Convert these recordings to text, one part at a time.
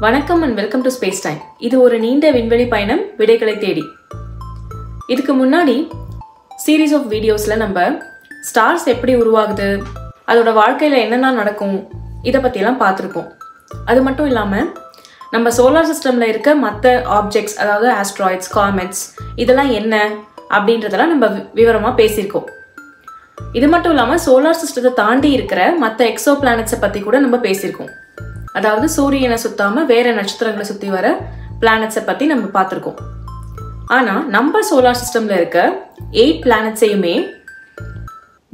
வணக்கம் and welcome to Space Time. இது ஒரு நீண்ட விண்வெளி பயணம் விடைகளை தேடி. இதுக்கு முன்னாடி சீரீஸ் ஆஃப் வீடியோஸ்ல நம்ம ஸ்டார்ஸ் எப்படி உருவாகுது, அதோட வாழ்க்கையில என்னென்ன நடக்கும் இத பத்தி எல்லாம் பார்த்திருக்கோம். அது மட்டும் இல்லாம நம்ம சோலார் சிஸ்டம்ல இருக்க மற்ற ஆப்ஜெக்ட்ஸ், அதாவது ஆஸ்ட்ராய்ட்ஸ், காமெட்ஸ் இதெல்லாம் என்ன அப்படின்றதெல்லாம் நம்ம விவரமா பேசியிருக்கோம். இது மட்டும் இல்லாம சோலார் சிஸ்டத்தை தாண்டி இருக்கிற மற்ற எக்ஸோ பிளானட்ஸை பத்தி கூட நம்ம பேசியிருக்கோம். அதாவது சூரியனை சுத்தாம வேற நட்சத்திரங்களை சுத்தி வர பிளானட்ஸை பத்தி நம்ம பார்த்திருக்கோம். ஆனா நம்ம சோலார் சிஸ்டம்ல இருக்க 8 பிளானட்ஸையுமே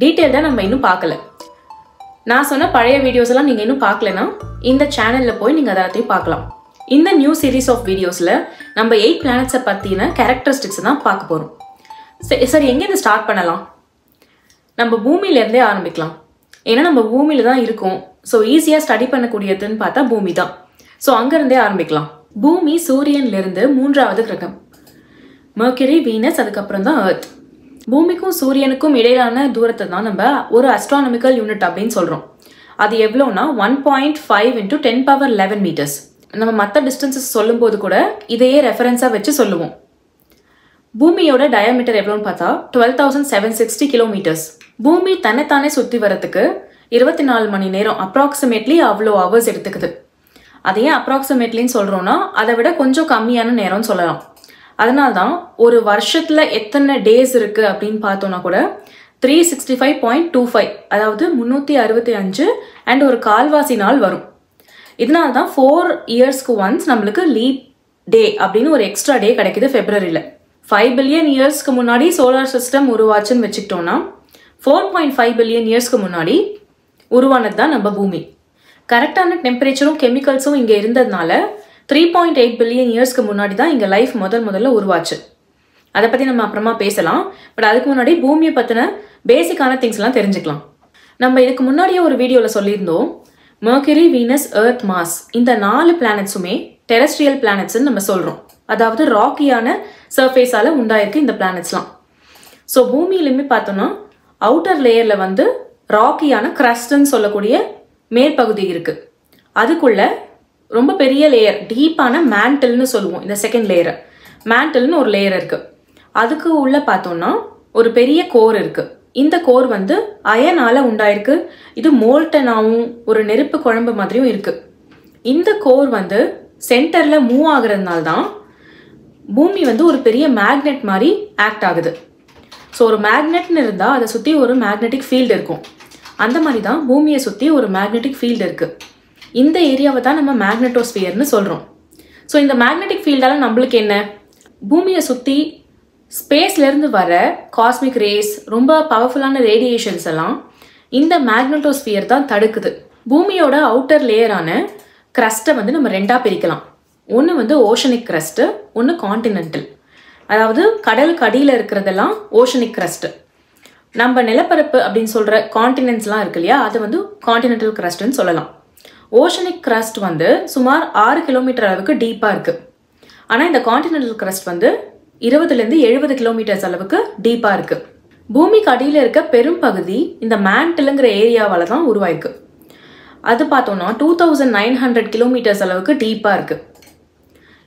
டீட்டெயில்டா நம்ம இன்னும் பார்க்கல. நான் சொன்ன பழைய வீடியோஸ் எல்லாம் நீங்க இன்னும் பார்க்கலனா இந்த சேனல்ல போய் நீங்க எல்லாத்தையும் பார்க்கலாம். இந்த நியூ சீரீஸ் ஆஃப் வீடியோஸ்ல நம்ம 8 பிளானட்ஸை பத்தின கேரக்டரிஸ்டிக்ஸ் தான் பார்க்க போறோம். சரி, எங்க இருந்து ஸ்டார்ட் பண்ணலாம்? நம்ம பூமியில இருந்தே ஆரம்பிக்கலாம். ஏன்னா நம்ம பூமியில தான் இருக்கோம். ஸோ ஈஸியாக ஸ்டடி பண்ணக்கூடியதுன்னு பார்த்தா பூமி தான். ஸோ அங்கேருந்தே ஆரம்பிக்கலாம். பூமி சூரியன்லேருந்து 3வது கிரகம். மெர்க்குரி, வீனஸ், அதுக்கப்புறம் தான் எர்த். பூமிக்கும் சூரியனுக்கும் இடையிலான தூரத்தை தான் நம்ம ஒரு அஸ்ட்ரானமிக்கல் யூனிட் அப்படின்னு சொல்கிறோம். அது எவ்வளோனா 1.5 × 10⁻11 மீட்டர்ஸ். நம்ம மற்ற டிஸ்டன்சஸ் சொல்லும் போது கூட இதையே ரெஃபரன்ஸாக வச்சு சொல்லுவோம். பூமியோட டயாமீட்டர் எவ்வளோன்னு பார்த்தா 12,760 கிலோமீட்டர்ஸ். பூமி தன்னைத்தானே சுற்றி வரத்துக்கு 24 மணி நேரம் அப்ராக்சிமேட்லி அவ்வளோ ஹவர்ஸ் எடுத்துக்குது. அதை ஏன் அப்ராக்சிமேட்லின்னு சொல்கிறோன்னா அதை விட கொஞ்சம் கம்மியான நேரம்னு சொல்லலாம். அதனால தான் ஒரு வருஷத்தில் எத்தனை டேஸ் இருக்குது அப்படின்னு பார்த்தோன்னா கூட 365.25, அதாவது 365 அண்ட் ஒரு கால்வாசி நாள் வரும். இதனால தான் 4 இயர்ஸ்க்கு ஒன்ஸ் நம்மளுக்கு லீப் டே அப்படின்னு ஒரு எக்ஸ்ட்ரா டே கிடைக்குது ஃபெப்ரவரியில். 5 பில்லியன் இயர்ஸ்க்கு முன்னாடி சோலார் சிஸ்டம் உருவாச்சுன்னு வச்சுக்கிட்டோம்னா 4.5 பில்லியன் இயர்ஸ்க்கு முன்னாடி உருவானது தான் நம்ம பூமி. கரெக்டான டெம்பரேச்சரும் கெமிக்கல்ஸும் இங்கே இருந்ததுனால 3.8 பில்லியன் இயர்ஸ்க்கு முன்னாடி தான் இங்கே லைஃப் முதல்ல உருவாச்சு. அதை பற்றி நம்ம அப்புறமா பேசலாம். பட் அதுக்கு முன்னாடி பூமியை பற்றின பேசிக்கான திங்ஸ்லாம் தெரிஞ்சுக்கலாம். நம்ம இதுக்கு முன்னாடியே ஒரு வீடியோவில் சொல்லியிருந்தோம், மெர்க்குரி, வீனஸ், எர்த், மார்ஸ் இந்த 4 பிளானட்ஸுமே டெரஸ்ட்ரியல் பிளானட்ஸ்ன்னு நம்ம சொல்கிறோம். அதாவது ராக்கியான சர்ஃபேஸால் உண்டாயிருக்கு இந்த பிளானட்ஸ்லாம். ஸோ பூமியிலுமே பார்த்தோன்னா அவுட்டர் லேயரில் வந்து ராக்கியான கிரஸ்ட்ன்னு சொல்லக்கூடிய மேற்பகுதி இருக்குது. அதுக்குள்ள ரொம்ப பெரிய லேயர், டீப்பான மேண்டல்னு சொல்லுவோம். இந்த செகண்ட் லேயர் மேண்டல்னு ஒரு லேயர் இருக்குது. அதுக்கு உள்ள பார்த்தோம்னா ஒரு பெரிய கோர் இருக்குது. இந்த கோர் வந்து அயனால உண்டாயிருக்கு. இது மோல்டனாகவும் ஒரு நெருப்பு குழம்பு மாதிரியும் இருக்குது. இந்த கோர் வந்து சென்டரில் மூவ் ஆகுறதுனால தான் பூமி வந்து ஒரு பெரிய மேக்னெட் மாதிரி ஆக்ட் ஆகுது. ஸோ ஒரு மேக்னெட்னு இருந்தால் அதை சுற்றி ஒரு மேக்னெட்டிக் ஃபீல்டு இருக்கும். அந்த மாதிரி தான் பூமியை சுற்றி ஒரு மேக்னெட்டிக் ஃபீல்டு இருக்குது. இந்த ஏரியாவை தான் நம்ம மேக்னெட்டோஸ்பியர்னு சொல்கிறோம். ஸோ இந்த மேக்னெட்டிக் ஃபீல்டால் நம்மளுக்கு என்ன? பூமியை சுற்றி ஸ்பேஸ்லேருந்து வர காஸ்மிக் ரேஸ், ரொம்ப பவர்ஃபுல்லான ரேடியேஷன்ஸ் எல்லாம் இந்த மேக்னெட்டோஸ்பியர் தான் தடுக்குது. பூமியோட அவுட்டர் லேயரான கிரஸ்ட்டை வந்து நம்ம 2ஆக பிரிக்கலாம். ஒன்று வந்து ஓஷனிக் கிரஸ்ட்டு, ஒன்று கான்டினென்டல். அதாவது கடலுக்கு அடியில் இருக்கிறதெல்லாம் ஓஷனிக் கிரஸ்ட்டு. நம்ம நிலப்பரப்பு அப்படின்னு சொல்கிற கான்டினென்ட்ஸ்லாம் இருக்கு இல்லையா, அது வந்து கான்டினென்டல் கிரஸ்ட்னு சொல்லலாம். ஓஷனிக் கிரஸ்ட் வந்து சுமார் 6 கிலோமீட்டர் அளவுக்கு டீப்பாக இருக்குது. ஆனால் இந்த கான்டினென்டல் கிரஸ்ட் வந்து 20லேருந்து 70 கிலோமீட்டர்ஸ் அளவுக்கு டீப்பாக இருக்குது. பூமிக்கு அடியில் இருக்க பெரும் பகுதி இந்த மேண்டலுங்கிற ஏரியாவால் தான் உருவாயிருக்கு. அது பார்த்தோன்னா 2900 கிலோமீட்டர்ஸ் அளவுக்கு டீப்பாக இருக்குது.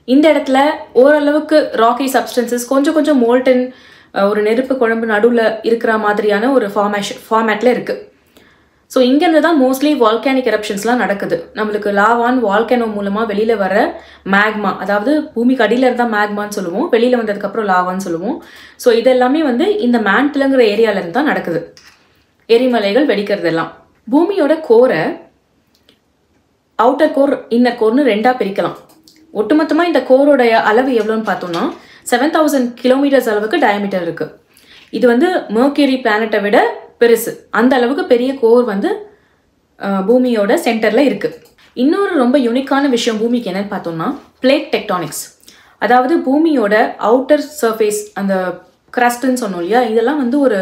இந்த இடத்துல ஓரளவுக்கு ராக்கி சப்ஸ்டன்சஸ், கொஞ்சம் மோல்டன், ஒரு நெருப்பு குழம்பு நடுவில் இருக்கிற மாதிரியான ஒரு ஃபார்மேட்டில் இருக்குது. ஸோ இங்கேருந்து தான் மோஸ்ட்லி வால்கானிக் எரப்ஷன்ஸ்லாம் நடக்குது. நம்மளுக்கு லாவான் வால்கானோ மூலமாக வெளியில் வர மேக்மா, அதாவது பூமிக்கு அடியில் இருந்தால் மேக்மான்னு சொல்லுவோம், வெளியில் வந்ததுக்கப்புறம் லாவான்னு சொல்லுவோம். ஸோ இதெல்லாமே வந்து இந்த மேண்டலுங்கிற ஏரியாவிலேருந்து தான் நடக்குது. எரிமலைகள் வெடிக்கிறதெல்லாம். பூமியோட கோரை அவுட்டர் கோர், இன்னர் கோர்னு 2ஆக பிரிக்கலாம். ஒட்டுமொத்தமாக இந்த கோரோடைய அளவு எவ்வளோன்னு பார்த்தோம்னா 7000 கிலோமீட்டர்ஸ் அளவுக்கு டயாமீட்டர் இருக்குது. இது வந்து மெர்க்குரி பிளானட்டை விட பெருசு. அந்த அளவுக்கு பெரிய கோர் வந்து பூமியோட சென்டரில் இருக்குது. இன்னொரு ரொம்ப யூனிக்கான விஷயம் பூமிக்கு என்னன்னு பார்த்தோம்னா பிளேட் டெக்டானிக்ஸ். அதாவது பூமியோட அவுட்டர் சர்ஃபேஸ், அந்த கிரஸ்ட்ன்னு சொன்னோம் இல்லையா, இதெல்லாம் வந்து ஒரு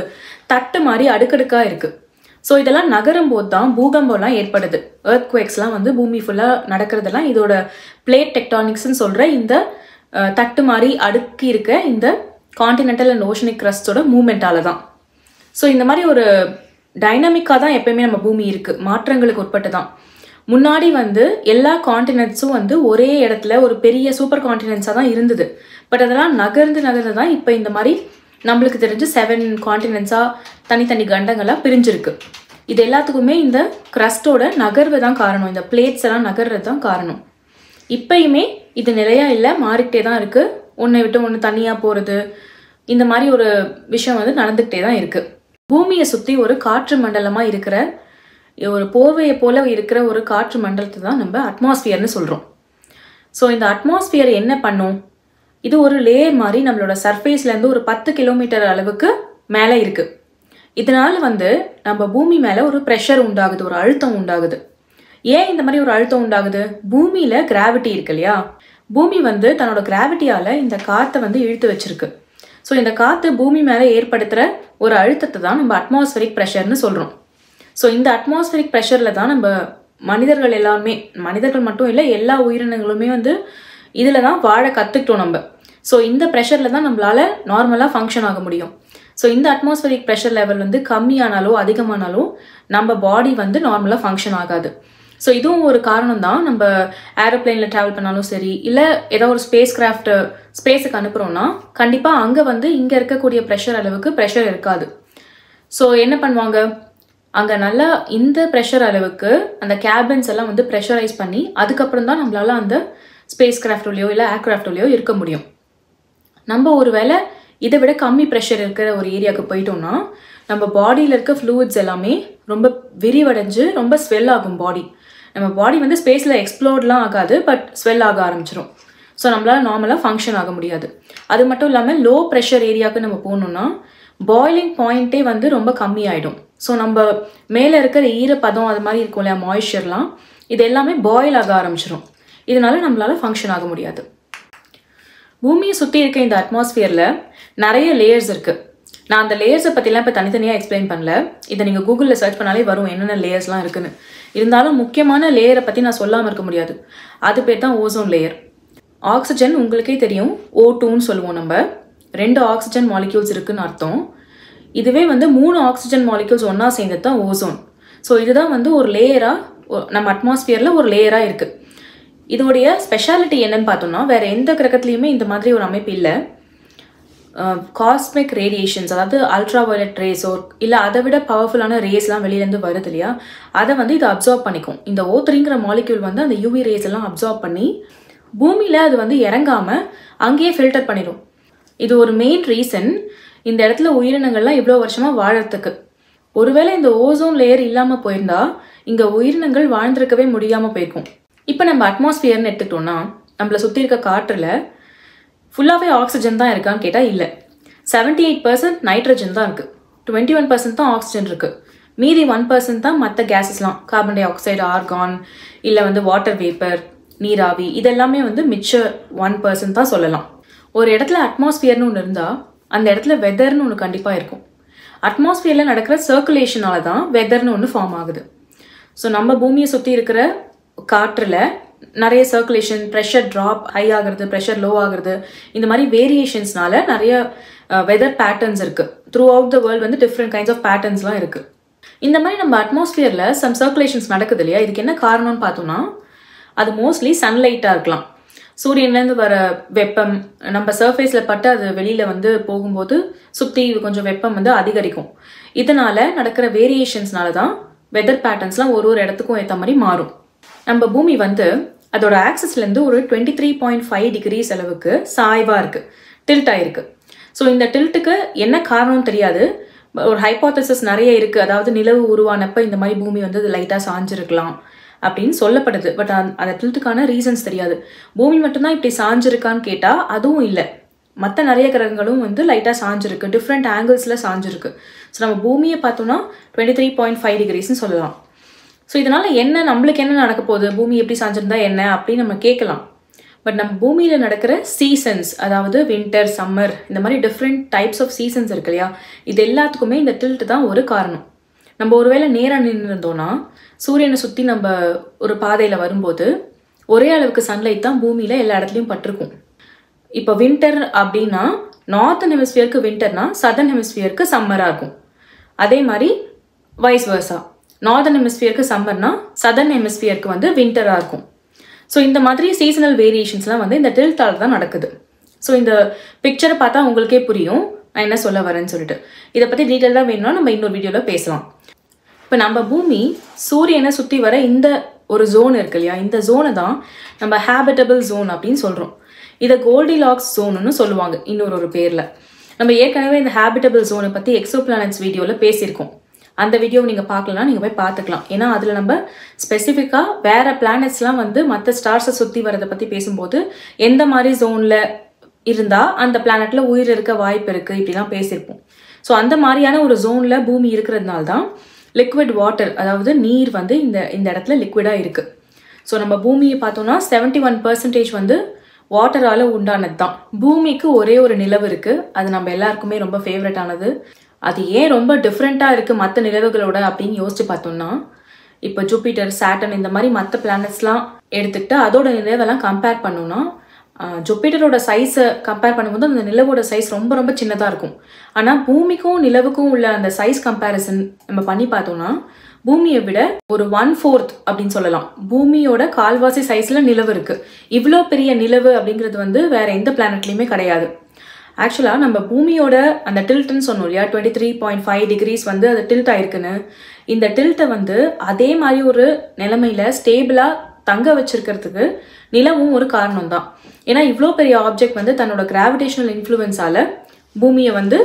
தட்டு மாதிரி அடுக்கடுக்காக இருக்குது. ஸோ இதெல்லாம் நகரும் போது தான் பூகம்பம்லாம் ஏற்படுது. எர்த்குவேக்ஸ்லாம் வந்து பூமி ஃபுல்லாக நடக்கிறதெல்லாம் இதோட பிளேட் டெக்டானிக்ஸ்ன்னு சொல்கிற இந்த தட்டு மாதிரி அடுக்கி இருக்க இந்த கான்டினென்டல் அண்ட் ஓஷனிக் கிரஸ்டோட மூமெண்ட்டால தான். ஸோ இந்த மாதிரி ஒரு டைனமிக்காக தான் எப்பயுமே நம்ம பூமி இருக்குது. மாற்றங்களுக்கு உட்பட்டு தான். முன்னாடி வந்து எல்லா காண்டினென்ட்ஸும் வந்து ஒரே இடத்துல ஒரு பெரிய சூப்பர் காண்டினென்ட்ஸாக தான் இருந்தது. பட் அதெல்லாம் நகர்ந்து தான் இப்போ இந்த மாதிரி நம்மளுக்கு தெரிஞ்சு 7 காண்டினென்ட்ஸாக தனித்தனி கண்டங்களாக பிரிஞ்சிருக்கு. இது எல்லாத்துக்குமே இந்த கிரஸ்டோட நகர்வு தான் காரணம். இந்த பிளேட்ஸ் எல்லாம் நகர்றது தான் காரணம். இப்பயுமே இது நிலையா இல்லை, மாறிக்கிட்டே தான் இருக்கு. ஒன்றை விட்டு ஒன்று தனியாக போகிறது, இந்த மாதிரி ஒரு விஷயம் வந்து நடந்துக்கிட்டே தான் இருக்கு. பூமியை சுற்றி ஒரு காற்று மண்டலமாக இருக்கிற ஒரு போர்வையை போல இருக்கிற ஒரு காற்று மண்டலத்தை தான் நம்ம அட்மாஸ்பியர்னு சொல்கிறோம். ஸோ இந்த அட்மாஸ்பியர் என்ன பண்ணும்? இது ஒரு லேயர் மாதிரி நம்மளோட சர்ஃபேஸ்லேருந்து ஒரு 10 கிலோமீட்டர் அளவுக்கு மேலே இருக்கு. இதனால வந்து நம்ம பூமி மேலே ஒரு ப்ரெஷர் உண்டாகுது, ஒரு அழுத்தம் உண்டாகுது. ஏன் இந்த மாதிரி ஒரு அழுத்தம் உண்டாகுது? பூமியில கிராவிட்டி இருக்கு இல்லையா, பூமி வந்து தன்னோட கிராவிட்டியால இந்த காற்றை வந்து இழுத்து வச்சிருக்கு. ஸோ இந்த காற்று பூமி மேலே ஏற்படுத்துகிற ஒரு அழுத்தத்தை தான் நம்ம அட்மாஸ்பரிக் ப்ரெஷர்னு சொல்கிறோம். ஸோ இந்த அட்மாஸ்பரிக் ப்ரெஷரில் தான் நம்ம மனிதர்கள் எல்லாருமே, மனிதர்கள் மட்டும் இல்லை எல்லா உயிரினங்களுமே வந்து இதில் தான் வாழ கற்றுக்கிட்டோம் நம்ம. ஸோ இந்த ப்ரெஷரில் தான் நம்மளால நார்மலாக ஃபங்க்ஷன் ஆக முடியும். ஸோ இந்த அட்மாஸ்பரிக் ப்ரெஷர் லெவல் வந்து கம்மியானாலோ அதிகமானாலோ நம்ம பாடி வந்து நார்மலாக ஃபங்க்ஷன் ஆகாது. ஸோ இதுவும் ஒரு காரணம் தான். நம்ம ஏரோப்ளைனில் ட்ராவல் பண்ணாலும் சரி, இல்லை ஏதோ ஒரு ஸ்பேஸ் கிராஃப்ட் ஸ்பேஸுக்கு அனுப்புகிறோன்னா கண்டிப்பாக அங்கே வந்து இங்கே இருக்கக்கூடிய ப்ரெஷர் அளவுக்கு ப்ரெஷர் இருக்காது. ஸோ என்ன பண்ணுவாங்க, அங்கே நல்லா இந்த ப்ரெஷர் அளவுக்கு அந்த கேபின்ஸ் எல்லாம் வந்து ப்ரெஷரைஸ் பண்ணி அதுக்கப்புறம் தான் நம்மளால அந்த ஸ்பேஸ் கிராஃப்ட்லேயோ இல்லை ஏர்கிராஃப்ட்லேயோ இருக்க முடியும். நம்ம ஒரு வேளை இதை விட கம்மி ப்ரெஷர் இருக்கிற ஒரு ஏரியாவுக்கு போயிட்டோம்னா நம்ம பாடியில் இருக்க ஃப்ளூயிட்ஸ் எல்லாமே ரொம்ப விரிவடைஞ்சு ரொம்ப ஸ்வெல் ஆகும் பாடி. நம்ம பாடி வந்து ஸ்பேஸில் எக்ஸ்ப்ளோர்ட்லாம் ஆகாது, பட் ஸ்வெல் ஆக ஆரம்பிச்சிடும். ஸோ நம்மளால நார்மலாக ஃபங்க்ஷன் ஆக முடியாது. அது மட்டும் இல்லாமல் லோ ப்ரெஷர் ஏரியாவுக்கு நம்ம போகணுன்னா பாய்லிங் பாயிண்ட்டே வந்து ரொம்ப கம்மி ஆகிடும். ஸோ நம்ம மேலே இருக்கிற ஈரப்பதம் அது மாதிரி இருக்கும் இல்லையா, மாய்ஸ்சர்லாம், இது எல்லாமே பாயில் ஆக ஆரம்பிச்சிடும். இதனால நம்மளால ஃபங்க்ஷன் ஆக முடியாது. பூமியை சுற்றி இருக்க இந்த அட்மாஸ்பியரில் நிறைய லேயர்ஸ் இருக்குது. நான் அந்த லேயர்ஸை பற்றிலாம் இப்போ தனித்தனியாக எக்ஸ்பிளைன் பண்ணல. இதை நீங்கள் கூகுளில் சர்ச் பண்ணாலே வரும் என்னென்ன லேயர்ஸ்லாம் இருக்குன்னு. இருந்தாலும் முக்கியமான லேயரை பற்றி நான் சொல்லாமல் இருக்க முடியாது. அது பேர் தான் ஓசோன் லேயர். ஆக்சிஜன் உங்களுக்கே தெரியும், O2ன்னு சொல்லுவோம். நம்ம 2 ஆக்சிஜன் மாலிக்யூல்ஸ் இருக்குன்னு அர்த்தம். இதுவே வந்து 3 ஆக்சிஜன் மாலிக்யூல்ஸ் ஒன்றா சேர்ந்தது தான் ஓசோன். ஸோ இதுதான் வந்து ஒரு லேயராக நம்ம அட்மாஸ்பியரில் ஒரு லேயராக இருக்குது. இதோடைய ஸ்பெஷாலிட்டி என்னன்னு பார்த்தோம்னா வேறு எந்த கிரகத்துலேயுமே இந்த மாதிரி ஒரு அமைப்பு இல்லை. காஸ்மிக் ரேடியேஷன்ஸ், அதாவது அல்ட்ரா வயலட் ரேஸோ இல்லை அதை விட பவர்ஃபுல்லான ரேஸ்லாம் வெளியிலேருந்து வருது இல்லையா, அதை வந்து இது அப்சார்ப் பண்ணிக்கும். இந்த O3ங்கிற மாலிக்யூல் வந்து அந்த UV ரேஸ் எல்லாம் அப்சார்ப் பண்ணி பூமியில் அது வந்து இறங்காமல் அங்கேயே ஃபில்டர் பண்ணிடும். இது ஒரு மெயின் ரீசன் இந்த இடத்துல உயிரினங்கள்லாம் இவ்வளோ வருஷமாக வாழறதுக்கு. ஒருவேளை இந்த ஓசோன் லேயர் இல்லாமல் போயிருந்தா இங்கே உயிரினங்கள் வாழ்ந்திருக்கவே முடியாமல் போயிருக்கும். இப்போ நம்ம அட்மாஸ்பியர்னு எடுத்துக்கிட்டோம்னா நம்மளை சுற்றி இருக்க காற்றில் ஃபுல்லாகவே ஆக்சிஜன் தான் இருக்கான்னு கேட்டால் இல்லை. 78% நைட்ரஜன் தான் இருக்குது, 21% தான் ஆக்சிஜன் இருக்குது. மீதி 1% தான் மற்ற கேஸஸ்லாம், கார்பன் டை ஆக்சைடு, ஆர்கான், இல்லை வந்து வாட்டர் வேப்பர், நீராவி, இதெல்லாமே வந்து மிச்ச 1% தான் சொல்லலாம். ஒரு இடத்துல அட்மாஸ்பியர்னு ஒன்று இருந்தால் அந்த இடத்துல வெதர்னு ஒன்று கண்டிப்பாக இருக்கும். அட்மாஸ்பியரில் நடக்கிற சர்க்குலேஷனால தான் வெதர்னு ஒன்று ஃபார்ம் ஆகுது. ஸோ நம்ம பூமியை சுற்றி இருக்கிற காற்றில் நிறைய சர்க்குலேஷன், ப்ரெஷர் ட்ராப் ஹை ஆகிறது, ப்ரெஷர் லோ ஆகிறது, இந்த மாதிரி வேரியேஷன்ஸ்னால நிறைய வெதர் பேட்டர்ன்ஸ் இருக்குது. த்ரூ அவுட் த வேர்ல்டு வந்து டிஃப்ரெண்ட் கைண்ட்ஸ் ஆஃப் பேட்டர்ன்ஸ்லாம் இருக்குது. இந்த மாதிரி நம்ம அட்மாஸ்பியரில் சம் சர்க்குலேஷன்ஸ் நடக்குது இல்லையா, இதுக்கு என்ன காரணம்னு பார்த்தோம்னா அது மோஸ்ட்லி சன்லைட்டாக இருக்கலாம். சூரியன்லேருந்து வர வெப்பம் நம்ம சர்ஃபேஸில் பட்டு அது வெளியில் வந்து போகும்போது சுற்றி கொஞ்சம் வெப்பம் வந்து அதிகரிக்கும். இதனால் நடக்கிற வேரியேஷன்ஸ்னால தான் வெதர் பேட்டர்ன்ஸ்லாம் ஒரு ஒரு இடத்துக்கும் ஏற்ற மாதிரி மாறும். நம்ம பூமி வந்து அதோட ஆக்சஸ்லேருந்து ஒரு 23.5 டிகிரிஸ் அளவுக்கு சாய்வாக இருக்குது, டில்ட் ஆகிருக்கு. ஸோ இந்த டில்ட்டுக்கு என்ன காரணம்னு தெரியாது. ஒரு ஹைப்போதசிஸ் நிறைய இருக்குது. அதாவது நிலவு உருவானப்போ இந்த மாதிரி பூமி வந்து லைட்டாக சாஞ்சிருக்கலாம் அப்படின்னு சொல்லப்படுது. பட் அந்த டில்ட்டுக்கான ரீசன்ஸ் தெரியாது. பூமி மட்டும்தான் இப்படி சாஞ்சிருக்கான்னு கேட்டால் அதுவும் இல்லை. மற்ற நிறைய கிரகங்களும் வந்து லைட்டாக சாஞ்சிருக்கு, டிஃப்ரெண்ட் ஆங்கிள்ஸில் சாஞ்சிருக்கு. ஸோ நம்ம பூமியை பார்த்தோம்னா 23.5 டிகிரிஸ்ன்னு சொல்லலாம். ஸோ இதனால் என்ன, நம்மளுக்கு என்ன நடக்க போகுது, பூமி எப்படி சாஞ்சிருந்தா என்ன அப்படின்னு நம்ம கேட்கலாம். பட் நம்ம பூமியில் நடக்கிற சீசன்ஸ், அதாவது வின்டர், சம்மர், இந்த மாதிரி டிஃப்ரெண்ட் டைப்ஸ் ஆஃப் சீசன்ஸ் இருக்கு இல்லையா, இது எல்லாத்துக்குமே இந்த டில்ட் தான் ஒரு காரணம். நம்ம ஒருவேளை நேராக நின்றுருந்தோன்னா சூரியனை சுற்றி நம்ம ஒரு பாதையில் வரும்போது ஒரே அளவுக்கு சன்லைட் தான் பூமியில் எல்லா இடத்துலையும் பட்டிருக்கும். இப்போ வின்டர் அப்படின்னா நார்த்தன் ஹெமிஸ்பியருக்கு வின்டர்னா சதர்ன் ஹெமிஸ்பியருக்கு சம்மராக இருக்கும். அதே மாதிரி வைஸ் வர்ஸா நார்தர்ன் ஹெமிஸ்பியருக்கு சம்மர்னா சதர்ன் ஹெமிஸ்பியருக்கு வந்து விண்டராக இருக்கும். ஸோ இந்த மாதிரி சீசனல் வேரியேஷன்ஸ்லாம் வந்து இந்த டில்டால் தான் நடக்குது. ஸோ இந்த பிக்சரை பார்த்தா உங்களுக்கே புரியும் நான் என்ன சொல்ல வரேன்னு சொல்லிட்டு. இதை பற்றி டீட்டெயிலாக வேணும்னா நம்ம இன்னொரு வீடியோவில் பேசலாம். இப்போ நம்ம பூமி சூரியனை சுற்றி வர இந்த ஒரு ஜோன் இருக்கு இல்லையா, இந்த ஜோனை தான் நம்ம ஹேபிட்டபிள் ஜோன் அப்படின்னு சொல்கிறோம். இதை கோல்டிலாக்ஸ் ஜோனுன்னு சொல்லுவாங்க இன்னொரு பேரில். நம்ம ஏற்கனவே இந்த ஹேபிட்டபிள் ஜோனை பற்றி எக்ஸோ பிளானட்ஸ் வீடியோவில் பேசியிருக்கோம். அந்த வீடியோவை நீங்கள் பார்க்கலாம், நீங்கள் போய் பார்த்துக்கலாம். ஏன்னா அதில் நம்ம ஸ்பெசிஃபிக்காக வேறு பிளானட்ஸ்லாம் வந்து மற்ற ஸ்டார்ஸை சுற்றி வரதை பற்றி பேசும்போது எந்த மாதிரி ஜோனில் இருந்தால் அந்த பிளானட்டில் உயிர் இருக்க வாய்ப்பு இருக்குது இப்படிலாம் பேசியிருப்போம். ஸோ அந்த மாதிரியான ஒரு ஜோனில் பூமி இருக்கிறதுனால தான் லிக்விட் வாட்டர், அதாவது நீர் வந்து இந்த இடத்துல லிக்விடாக இருக்குது. ஸோ நம்ம பூமியை பார்த்தோம்னா 71% வந்து வாட்டரால் உண்டானது தான். பூமிக்கு ஒரே ஒரு நிலவு இருக்குது, அது நம்ம எல்லாருக்குமே ரொம்ப ஃபேவரட் ஆனது. அது ஏன் ரொம்ப டிஃப்ரெண்ட்டாக இருக்குது மற்ற நிலவுகளோட அப்படின்னு யோசிச்சு பார்த்தோம்னா, இப்போ ஜூபிட்டர், சாட்டர்ன் இந்த மாதிரி மற்ற பிளானட்ஸ்லாம் எடுத்துக்கிட்டு அதோட நிலவெல்லாம் கம்பேர் பண்ணோம்னா, ஜூபிட்டரோட சைஸை கம்பேர் பண்ணும்போது அந்த நிலவோட சைஸ் ரொம்ப ரொம்ப சின்னதாக இருக்கும். ஆனால் பூமிக்கும் நிலவுக்கும் உள்ள அந்த சைஸ் கம்பேரிசன் நம்ம பண்ணி பார்த்தோம்னா பூமியை விட ஒரு 1/4 அப்படின்னு சொல்லலாம். பூமியோட கால்வாசி சைஸில் நிலவு இருக்குது. இவ்வளோ பெரிய நிலவு அப்படிங்கிறது வந்து வேற எந்த பிளானட்லையுமே கிடையாது. ஆக்சுவலாக நம்ம பூமியோட அந்த டில்ட்னு சொன்னோம் இல்லையா, 23.5 degrees வந்து அது டில்ட் ஆயிருக்குன்னு. இந்த டில்ட்டை வந்து அதே மாதிரி ஒரு நிலைமையில ஸ்டேபிளாக தங்க வச்சிருக்கிறதுக்கு நிலவும் ஒரு காரணம் தான். ஏன்னா இவ்வளோ பெரிய ஆப்ஜெக்ட் வந்து தன்னோட கிராவிடேஷனல் இன்ஃப்ளூயன்ஸால பூமியை வந்து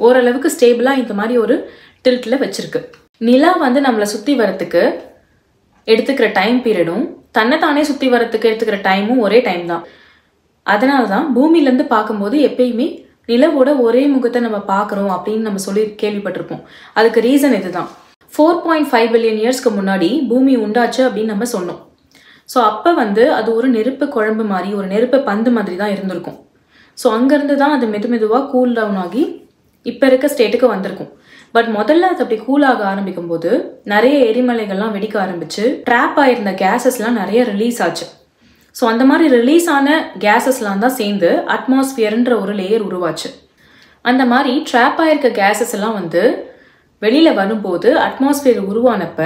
ஓரளவுக்கு ஸ்டேபிளாக இந்த மாதிரி ஒரு டில்ட்டில் வச்சிருக்கு. நிலா வந்து நம்மளை சுற்றி வரத்துக்கு எடுத்துக்கிற டைம் பீரியடும் தன்னைத்தானே சுற்றி வரத்துக்கு எடுத்துக்கிற டைமும் ஒரே டைம் தான். அதனால தான் பூமியிலேருந்து பார்க்கும்போது எப்பயுமே நிலவோட ஒரே முகத்தை நம்ம பார்க்குறோம் அப்படின்னு நம்ம சொல்லி கேள்விப்பட்டிருப்போம். அதுக்கு ரீசன் இதுதான். 4.5 பில்லியன் இயர்ஸ்க்கு முன்னாடி பூமி உண்டாச்சு அப்படின்னு நம்ம சொன்னோம். ஸோ அப்போ வந்து அது ஒரு நெருப்பு குழம்பு மாதிரி, ஒரு நெருப்பு பந்து மாதிரி தான் இருந்திருக்கும். ஸோ அங்கேருந்து தான் அது மெதுவாக கூல் டவுன் ஆகி இப்போ இருக்க ஸ்டேட்டுக்கு வந்திருக்கும். பட் முதல்ல அது அப்படி கூலாக ஆரம்பிக்கும் போது நிறைய எரிமலைகள்லாம் வெடிக்க ஆரம்பிச்சு ட்ராப் ஆயிருந்த கேஸஸ்லாம் நிறைய ரிலீஸ் ஆச்சு. ஸோ அந்த மாதிரி ரிலீஸ் ஆன கேஸஸ்லாம் தான் சேர்ந்து அட்மாஸ்பியர்ன்ற ஒரு லேயர் உருவாச்சு. அந்த மாதிரி ட்ராப் ஆயிருக்க கேஸஸ் எல்லாம் வந்து வெளியில் வரும்போது அட்மாஸ்பியர் உருவானப்ப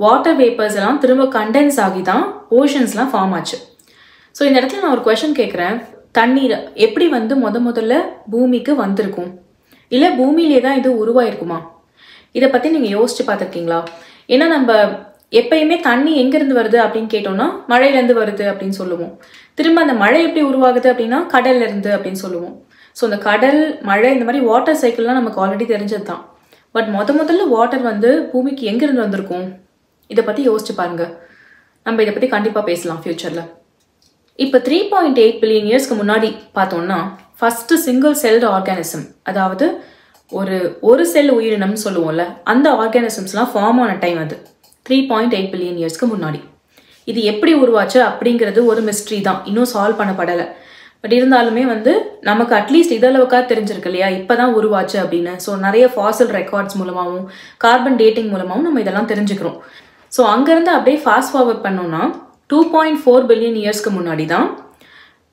வாட்டர் வேப்பர்ஸ் எல்லாம் திரும்ப கண்டென்ஸ் ஆகி தான் ஓஷன்ஸ்லாம் ஃபார்ம் ஆச்சு. ஸோ இந்த இடத்துல நான் ஒரு கொஷன் கேட்குறேன். தண்ணீர் எப்படி வந்து முதல்ல பூமிக்கு வந்திருக்கும், இல்லை பூமியிலே தான் இது உருவாயிருக்குமா? இதை பற்றி நீங்கள் யோசிச்சு பார்த்துருக்கீங்களா? ஏன்னா நம்ம எப்பயுமே தண்ணி எங்கேருந்து வருது அப்படின்னு கேட்டோம்னா மழையிலேருந்து வருது அப்படின்னு சொல்லுவோம். திரும்ப அந்த மழை எப்படி உருவாகுது அப்படின்னா கடல்லேருந்து அப்படின்னு சொல்லுவோம். ஸோ அந்த கடல், மழை, இந்த மாதிரி வாட்டர் சைக்கிள்லாம் நமக்கு ஆல்ரெடி தெரிஞ்சது தான். பட் முதல்ல வாட்டர் வந்து பூமிக்கு எங்கேருந்து வந்திருக்கும், இதை பற்றி யோசிச்சு பாருங்க. நம்ம இதை பற்றி கண்டிப்பாக பேசலாம் ஃப்யூச்சரில். இப்போ 3.8 பில்லியன் இயர்ஸ்க்கு முன்னாடி பார்த்தோம்னா ஃபஸ்ட்டு சிங்கிள் செல்டு ஆர்கானிசம், அதாவது ஒரு செல் உயிரினம்னு சொல்லுவோம்ல, அந்த ஆர்கானிசம்ஸ்லாம் ஃபார்ம் ஆன டைம் அது 3.8 பில்லியன் இயர்ஸ்க்கு முன்னாடி. இது எப்படி உருவாச்சு அப்படிங்கிறது ஒரு மிஸ்ட்ரி தான், இன்னும் சால்வ் பண்ணப்படலை. பட் இருந்தாலுமே வந்து நமக்கு அட்லீஸ்ட் இதளவுக்காக தெரிஞ்சிருக்கு இல்லையா இப்போ தான் உருவாச்சு அப்படின்னு. ஸோ நிறைய ஃபாசில் ரெக்கார்ட்ஸ் மூலமாகவும் கார்பன் டேட்டிங் மூலமாகவும் நம்ம இதெல்லாம் தெரிஞ்சுக்கிறோம். ஸோ அங்கேருந்து அப்படியே ஃபாஸ்ட் ஃபார்வர்ட் பண்ணோம்னா 2.4 பில்லியன் இயர்ஸ்க்கு முன்னாடி தான்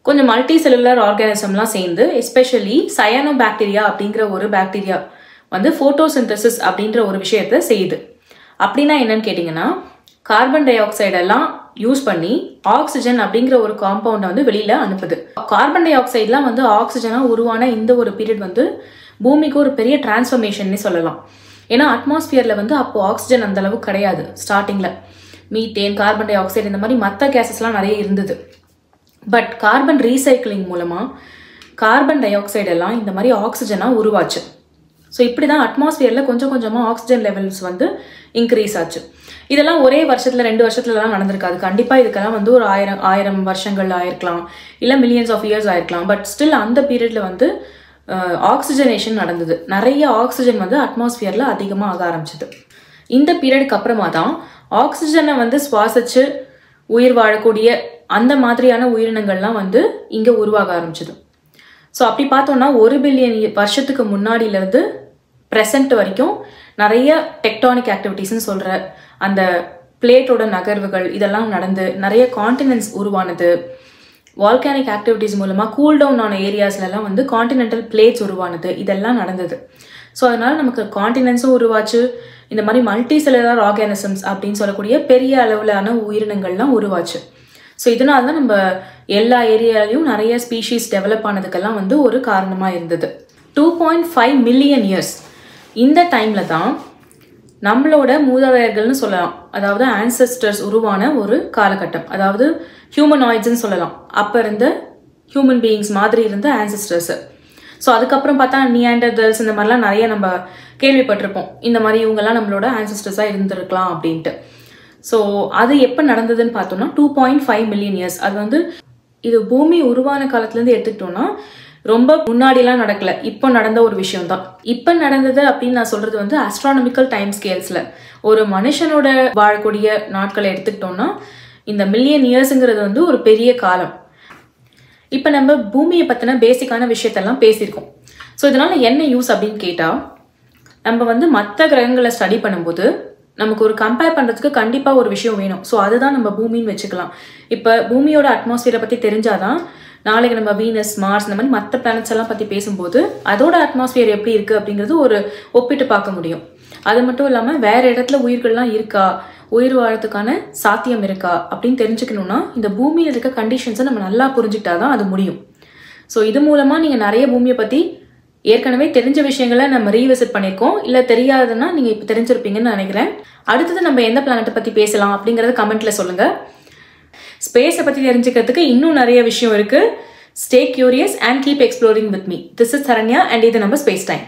கொஞ்சம் மல்டி செல்லுலர் ஆர்கானிசம்லாம் சேர்ந்து, எஸ்பெஷலி சயானோ பாக்டீரியா அப்படிங்கிற ஒரு பாக்டீரியா வந்து ஃபோட்டோசிந்தசிஸ் அப்படின்ற ஒரு விஷயத்த செய்யுது. அப்படின்னா என்னன்னு கேட்டிங்கன்னா, கார்பன் டை ஆக்சைடெல்லாம் யூஸ் பண்ணி ஆக்சிஜன் அப்படிங்கிற ஒரு காம்பவுண்டை வந்து வெளியில் அனுப்புது. கார்பன் டை ஆக்சைட்லாம் வந்து ஆக்சிஜனாக உருவான இந்த ஒரு பீரியட் வந்து பூமிக்கு ஒரு பெரிய டிரான்ஸ்ஃபர்மேஷன்னே சொல்லலாம். ஏன்னா அட்மாஸ்பியரில் வந்து அப்போது ஆக்சிஜன் அந்த அளவுக்கு கிடையாது. ஸ்டார்டிங்கில் மீத்தேன், கார்பன் டை ஆக்சைடு, இந்த மாதிரி மற்ற கேஸஸ்லாம் நிறைய இருந்தது. பட் கார்பன் ரீசைக்கிளிங் மூலமாக கார்பன் டை ஆக்சைடு எல்லாம் இந்த மாதிரி ஆக்சிஜனாக உருவாச்சு. ஸோ இப்படி தான் அட்மாஸ்பியரில் கொஞ்சம் கொஞ்சமாக ஆக்சிஜன் லெவல்ஸ் வந்து இன்க்ரீஸ் ஆச்சு. இதெல்லாம் ஒரே வருஷத்தில் 2 வருஷத்துலலாம் நடந்திருக்காது. கண்டிப்பாக இதுக்கெல்லாம் வந்து ஒரு 1000 வருஷங்கள் ஆயிருக்கலாம், இல்லை மில்லியன்ஸ் ஆஃப் இயர்ஸ் ஆயிருக்கலாம். பட் ஸ்டில் அந்த பீரியடில் வந்து ஆக்சிஜனேஷன் நடந்தது. நிறைய ஆக்சிஜன் வந்து அட்மாஸ்பியரில் அதிகமாக ஆக ஆரம்பிச்சது. இந்த பீரியடுக்கு அப்புறமா தான் ஆக்சிஜனை வந்து சுவாசிச்சு உயிர் வாழக்கூடிய அந்த மாதிரியான உயிரினங்கள்லாம் வந்து இங்கே உருவாக ஆரம்பிச்சது. ஸோ அப்படி பார்த்தோம்னா 1 பில்லியன் வருஷத்துக்கு முன்னாடியிலேருந்து ப்ரெசண்ட் வரைக்கும் நிறைய டெக்டானிக் ஆக்டிவிட்டீஸ்ன்னு சொல்கிற அந்த பிளேட்டோட நகர்வுகள் இதெல்லாம் நடந்து நிறைய காண்டினென்ட்ஸ் உருவானது. வால்கானிக் ஆக்டிவிட்டீஸ் மூலமாக கூல் டவுன் ஆன ஏரியாஸ்லாம் வந்து காண்டினென்டல் பிளேட்ஸ் உருவானது. இதெல்லாம் நடந்தது. ஸோ அதனால் நமக்கு காண்டினென்ட்ஸும் உருவாச்சு, இந்த மாதிரி மல்டி செல்லுலார் ஆர்கானிசம்ஸ் அப்படின்னு சொல்லக்கூடிய பெரிய அளவிலான உயிரினங்கள்லாம் உருவாச்சு. ஸோ இதனால தான் நம்ம எல்லா ஏரியாலையும் நிறைய ஸ்பீஷீஸ் டெவலப் ஆனதுக்கெல்லாம் வந்து ஒரு காரணமாக இருந்தது. 2.5 மில்லியன் இயர்ஸ் இந்த டைமில் தான் நம்மளோட மூதாதையர்கள்னு சொல்லலாம், அதாவது ஆன்செஸ்டர்ஸ் உருவான ஒரு காலகட்டம். அதாவது ஹியூமனாய்ட்ஸ்ன்னு சொல்லலாம். அப்போ இருந்த ஹியூமன் பீயிங்ஸ் மாதிரி இருந்த ஆன்செஸ்டர்ஸ். ஸோ அதுக்கப்புறம் பார்த்தா நியாண்டர்தல்ஸ் இந்த மாதிரிலாம் நிறைய நம்ம கேள்விப்பட்டிருப்போம். இந்த மாதிரி இவங்கெல்லாம் நம்மளோட ஆன்செஸ்டர்ஸாக இருந்திருக்கலாம் அப்படின்ட்டு. ஸோ அது எப்போ நடந்ததுன்னு பார்த்தோம்னா 2.5 மில்லியன் இயர்ஸ். அது வந்து இது பூமி உருவான காலத்துலேருந்து எடுத்துக்கிட்டோம்னா ரொம்ப முன்னாடிலாம் நடக்கல, இப்போ நடந்த ஒரு விஷயம் தான். இப்போ நடந்தது அப்படின்னு நான் சொல்றது வந்து ஆஸ்ட்ரானமிக்கல் டைம் ஸ்கேல்ஸ்ல ஒரு மனுஷனோட வாழக்கூடிய நாட்களை எடுத்துக்கிட்டோம்னா இந்த மில்லியன் இயர்ஸுங்கிறது வந்து ஒரு பெரிய காலம். இப்போ நம்ம பூமியை பற்றின பேசிக்கான விஷயத்தெல்லாம் பேசியிருக்கோம். ஸோ இதனால என்ன யூஸ் அப்படின்னு கேட்டால், நம்ம வந்து மற்ற கிரகங்களை ஸ்டடி பண்ணும்போது நமக்கு ஒரு கம்பேர் பண்ணுறதுக்கு கண்டிப்பாக ஒரு விஷயம் வேணும். ஸோ அதுதான் நம்ம பூமின்னு வச்சுக்கலாம். இப்போ பூமியோட அட்மாஸ்பியரை பற்றி தெரிஞ்சாதான் நாளைக்கு நம்ம வீனஸ், மார்ஸ் இந்த மாதிரி மற்ற பிளானட்ஸ் எல்லாம் பற்றி பேசும்போது அதோட அட்மாஸ்பியர் எப்படி இருக்குது அப்படிங்கிறது ஒரு ஒப்பிட்டு பார்க்க முடியும். அது மட்டும் இல்லாமல் வேறு இடத்துல உயிர்கள்லாம் இருக்கா, உயிர் வாழறதுக்கான சாத்தியம் இருக்கா அப்படின்னு தெரிஞ்சுக்கணுன்னா இந்த பூமியில் இருக்க கண்டிஷன்ஸை நம்ம நல்லா புரிஞ்சுக்கிட்டா தான் அது முடியும். ஸோ இது மூலமாக நீங்கள் நிறைய பூமியை பற்றி ஏற்கனவே தெரிஞ்ச விஷயங்களை நம்ம ரீவிசிட் பண்ணியிருக்கோம். இல்லை தெரியாதுன்னா நீங்கள் இப்போ தெரிஞ்சிருப்பீங்கன்னு நினைக்கிறேன். அடுத்தது நம்ம எந்த பிளானட்டை பற்றி பேசலாம் அப்படிங்கிறத கமெண்ட்டில் சொல்லுங்கள். ஸ்பேஸை பற்றி தெரிஞ்சுக்கிறதுக்கு இன்னும் நிறைய விஷயம் இருக்குது. Stay curious and keep exploring with me. This is Saranya and இது நம்ம ஸ்பேஸ் டைம்.